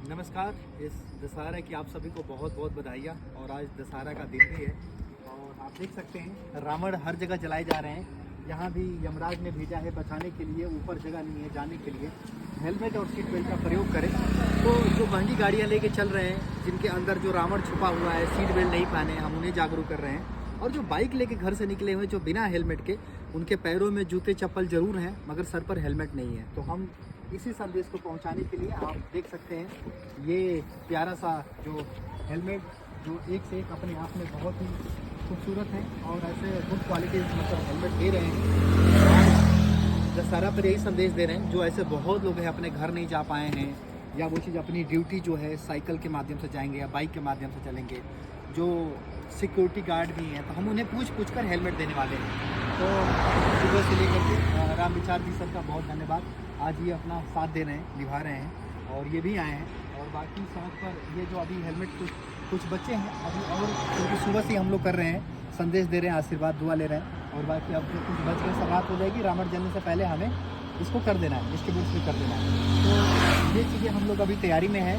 नमस्कार। इस दशहरा की आप सभी को बहुत बहुत बधाइयाँ। और आज दशहरा का दिन भी है और आप देख सकते हैं रावण हर जगह जलाए जा रहे हैं। यहाँ भी यमराज ने भेजा है बचाने के लिए, ऊपर जगह नहीं है जाने के लिए। हेलमेट और सीट बेल्ट का प्रयोग करें। तो जो महंगी गाड़ियाँ लेके चल रहे हैं जिनके अंदर जो रावण छुपा हुआ है, सीट बेल्ट नहीं पहने, हम उन्हें जागरूक कर रहे हैं। और जो बाइक लेके घर से निकले हुए जो बिना हेलमेट के, उनके पैरों में जूते चप्पल जरूर हैं मगर सर पर हेलमेट नहीं है। तो हम इसी संदेश को पहुंचाने के लिए आप देख सकते हैं ये प्यारा सा जो हेलमेट जो एक से एक अपने आप में बहुत ही खूबसूरत है और ऐसे गुड क्वालिटी मतलब हेलमेट दे रहे हैं। दशहरा पर यही संदेश दे रहे हैं जो ऐसे बहुत लोग हैं अपने घर नहीं जा पाए हैं या वो चीज़ अपनी ड्यूटी जो है साइकिल के माध्यम से जाएंगे या बाइक के माध्यम से चलेंगे। जो सिक्योरिटी गार्ड भी हैं तो हम उन्हें पूछ कर हेलमेट देने वाले हैं। तो सुबह से लेकर के राम विचार जी सर का बहुत धन्यवाद। आज ये अपना साथ दे रहे हैं, निभा रहे हैं और ये भी आए हैं। और बाकी सड़क पर ये जो अभी हेलमेट कुछ बच्चे हैं अभी, और क्योंकि सुबह से हम लोग कर रहे हैं, संदेश दे रहे हैं, आशीर्वाद दुआ ले रहे हैं। और बाकी अब जो कुछ बच के समाप्त हो जाएगी, रावण जलने से पहले हमें इसको कर देना है, डिस्ट्रीब्यूट भी कर देना है। तो ये चीज़ें हम लोग अभी तैयारी में हैं,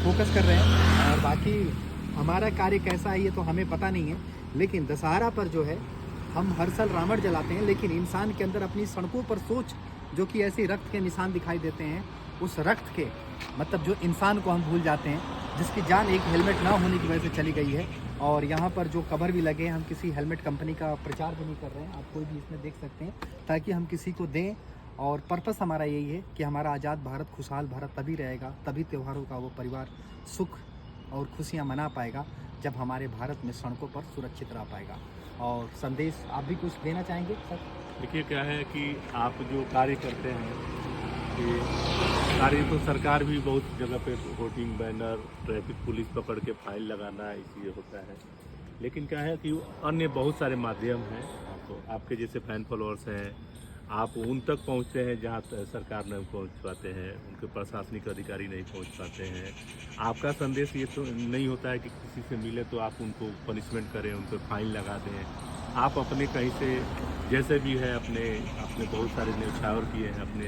फोकस कर रहे हैं। और बाकी हमारा कार्य कैसा है ये तो हमें पता नहीं है, लेकिन दशहरा पर जो है हम हर साल रावण जलाते हैं, लेकिन इंसान के अंदर अपनी सड़कों पर सोच जो कि ऐसे रक्त के निशान दिखाई देते हैं, उस रक्त के मतलब जो इंसान को हम भूल जाते हैं, जिसकी जान एक हेलमेट ना होने की वजह से चली गई है। और यहाँ पर जो कवर भी लगे हैं, हम किसी हेलमेट कंपनी का प्रचार भी नहीं कर रहे हैं, आप कोई भी इसमें देख सकते हैं, ताकि हम किसी को दें। और पर्पस हमारा यही है कि हमारा आज़ाद भारत, खुशहाल भारत तभी रहेगा, तभी त्योहारों का वो परिवार सुख और खुशियाँ मना पाएगा जब हमारे भारत में सड़कों पर सुरक्षित रह पाएगा। और संदेश आप भी कुछ देना चाहेंगे सर? देखिए क्या है कि आप जो कार्य करते हैं कि कार्य तो सरकार भी बहुत जगह पे होर्डिंग, बैनर, ट्रैफिक पुलिस पकड़ के फाइन लगाना इसलिए होता है। लेकिन क्या है कि अन्य बहुत सारे माध्यम हैं, तो आपके जैसे फैन फॉलोअर्स हैं, आप उन तक पहुंचते हैं जहां सरकार नहीं पहुंच पाते हैं, उनके प्रशासनिक अधिकारी नहीं पहुंच पाते हैं। आपका संदेश ये तो नहीं होता है कि किसी से मिले तो आप उनको पनिशमेंट करें, उनको फाइन लगा दें। आप अपने कहीं से जैसे भी है अपने बहुत सारे न्यौछावर किए हैं, अपने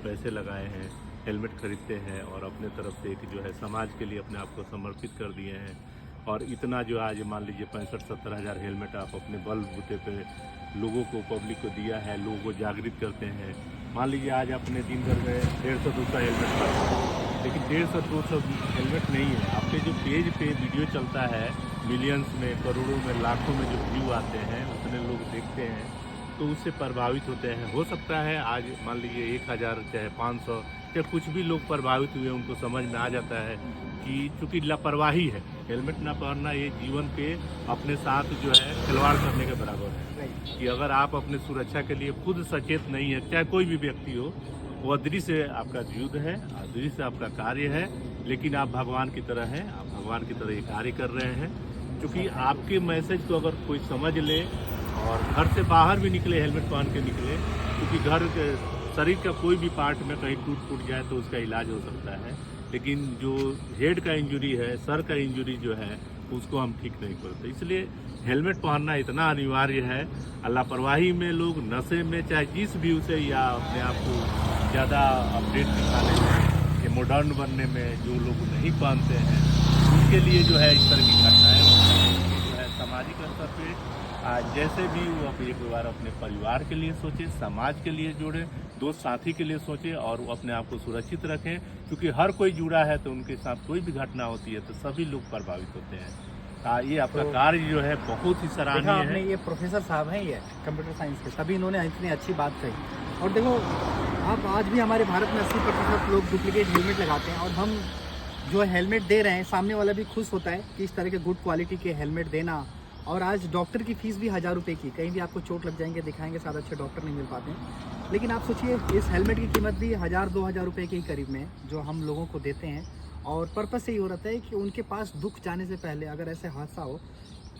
पैसे लगाए हैं, हेलमेट खरीदते हैं और अपने तरफ से एक जो है समाज के लिए अपने आप को समर्पित कर दिए हैं। और इतना जो आज मान लीजिए 65-70 हज़ार हेलमेट आप अपने बलबूते पे लोगों को, पब्लिक को दिया है, लोगों को जागृत करते हैं। मान लीजिए आज अपने दिन भर में 150-200 हेलमेट करते हैं, लेकिन 150-200 हेलमेट नहीं है। आपके जो पेज पे वीडियो चलता है, मिलियंस में, करोड़ों में, लाखों में जो व्यू आते हैं, उतने लोग देखते हैं तो उससे प्रभावित होते हैं। हो सकता है आज मान लीजिए 1000 चाहे 500 चाहे कुछ भी लोग प्रभावित हुए, उनको समझ में आ जाता है कि चूँकि लापरवाही है, हेलमेट ना पहनना ये जीवन के अपने साथ जो है खिलवाड़ करने के बराबर है। कि अगर आप अपने सुरक्षा के लिए खुद सचेत नहीं है, चाहे कोई भी व्यक्ति हो, वो अदृश्य आपका युद्ध है, अदृश्य आपका कार्य है, लेकिन आप भगवान की तरह हैं, आप भगवान की तरह ये कार्य कर रहे हैं। क्योंकि आपके मैसेज को अगर कोई समझ ले और घर से बाहर भी निकले हेलमेट पहन के निकले, क्योंकि घर के शरीर का कोई भी पार्ट में कहीं टूट जाए तो उसका इलाज हो सकता है, लेकिन जो हेड का इंजरी है, सर का इंजरी जो है, उसको हम ठीक नहीं करते। इसलिए हेलमेट पहनना इतना अनिवार्य है। लापरवाही में लोग, नशे में, चाहे जिस भी उसे, या अपने आप को ज़्यादा अपडेट दिखाने में या मॉडर्न बनने में जो लोग नहीं पहनते हैं, उनके लिए जो है इस तरह की घटनाएँ जो है सामाजिक स्तर पे जैसे भी वो एक बार अपने परिवार के लिए सोचे, समाज के लिए जोड़े, दोस्त साथी के लिए सोचे और वो अपने आप को सुरक्षित रखें। क्योंकि हर कोई जुड़ा है तो उनके साथ कोई भी घटना होती है तो सभी लोग प्रभावित होते हैं। ये आपका कार्य जो है बहुत ही सराहनीय है। आपने ये प्रोफेसर साहब हैं, ये कंप्यूटर साइंस के, तभी इन्होंने इतनी अच्छी बात कही। और देखो आप आज भी हमारे भारत में 80% लोग डुप्लीकेट हेलमेट लगाते हैं और हम जो हेलमेट दे रहे हैं, सामने वाला भी खुश होता है कि इस तरह के गुड क्वालिटी के हेलमेट देना। और आज डॉक्टर की फ़ीस भी 1000 रुपये की, कहीं भी आपको चोट लग जाएंगे, दिखाएंगे, साथ अच्छे डॉक्टर नहीं मिल पाते हैं। लेकिन आप सोचिए इस हेलमेट की कीमत भी 1000-2000 रुपये के ही करीब में है जो हम लोगों को देते हैं। और पर्पस यही हो रहता है कि उनके पास दुख जाने से पहले अगर ऐसे हादसा हो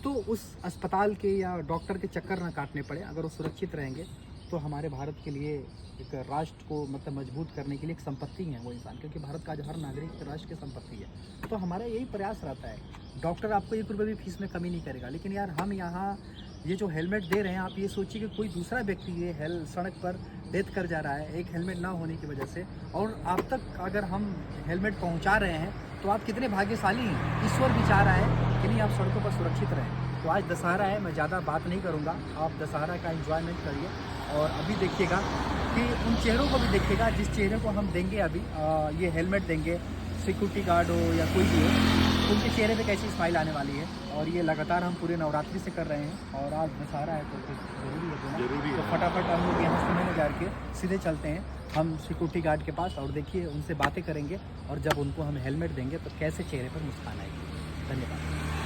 तो उस अस्पताल के या डॉक्टर के चक्कर ना काटने पड़े। अगर वो सुरक्षित रहेंगे तो हमारे भारत के लिए, एक राष्ट्र को मतलब मजबूत करने के लिए एक संपत्ति है वो इंसान, क्योंकि भारत का हर नागरिक राष्ट्र की संपत्ति है। तो हमारा यही प्रयास रहता है। डॉक्टर आपको 1 रुपये भी फीस में कमी नहीं करेगा, लेकिन यार हम यहाँ ये जो हेलमेट दे रहे हैं, आप ये सोचिए कि कोई दूसरा व्यक्ति ये सड़क पर डेथ कर जा रहा है एक हेलमेट ना होने की वजह से, और आप तक अगर हम हेलमेट पहुँचा रहे हैं तो आप कितने भाग्यशाली हैं। ईश्वर भी चाह रहा है कि नहीं आप सड़कों पर सुरक्षित रहें। तो आज दशहरा है, मैं ज़्यादा बात नहीं करूँगा, आप दशहरा का एंजॉयमेंट करिए। और अभी देखिएगा कि उन चेहरों को भी देखिएगा जिस चेहरे को हम देंगे अभी ये हेलमेट देंगे, सिक्योरिटी गार्ड हो या कोई भी हो, उनके चेहरे पे कैसी स्माइल आने वाली है। और ये लगातार हम पूरे नवरात्रि से कर रहे हैं और आज दशहरा है तो कुछ ज़रूरी है देना। जरूरी है। तो फटाफट हम लोग यहाँ समय में जाके सीधे चलते हैं हम सिक्योरिटी गार्ड के पास और देखिए उनसे बातें करेंगे और जब उनको हम हेलमेट देंगे तो कैसे चेहरे पर मुस्कान आएगी। धन्यवाद।